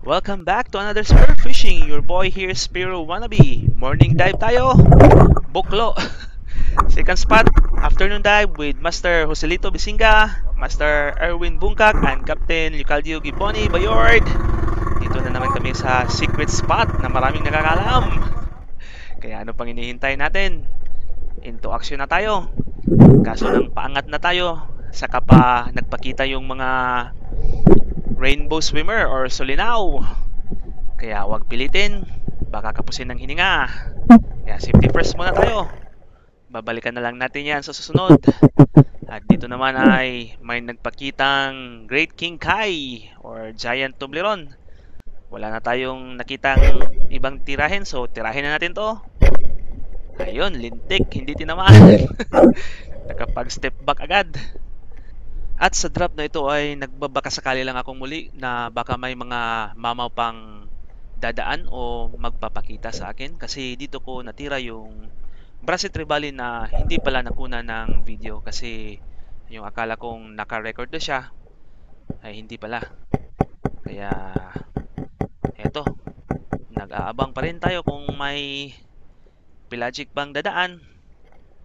Welcome back to another Spear Fishing. Your boy here, Spiro Wannabe. Morning dive tayo. Buklo. Second spot, afternoon dive with Master Joselito Bisinga, Master Erwin Bungkak, and Captain Lucaldio Giboni Bayord. Dito na naman kami sa secret spot na maraming nakakalam. Kaya ano pang hinihintay natin? Into action na tayo. Kaso nang paangat na tayo, saka pa nagpakita yung mga rainbow swimmer or solinaw. Kaya huwag pilitin, baka kapusin ng hininga. Kaya safety first muna tayo. Babalikan na lang natin yan sa susunod. At dito naman ay may nagpakitang Great King Kai or Giant Toblerone. Wala na tayong nakitang ibang tirahin, so tirahin na natin to. Ayun, lintik, hindi tinamaan. Nakapag-step back agad. At sa drop na ito ay nagbabaka sakali lang akong muli na baka may mga mamaw pang dadaan o magpapakita sa akin kasi dito ko natira yung Brasit Trevally na hindi pala nakuna ng video kasi yung akala kong naka-record na siya ay hindi pala. Kaya eto, nag-aabang pa rin tayo kung may pelagic bang dadaan.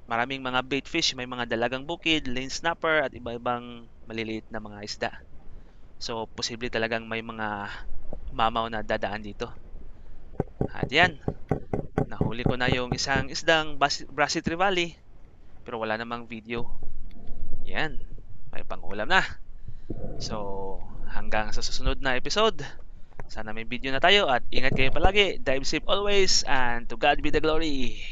Maraming mga bait fish, may mga dalagang bukid, lane snapper at iba-ibang maliliit na mga isda. So, posible talagang may mga mamaw na dadaan dito. At yan, nahuli ko na yung isang isdang Brasit Trevally pero wala namang video. Yan, may pangulam na. So, hanggang sa susunod na episode, sana may video na tayo at ingat kayo palagi. Dive safe always and to God be the glory.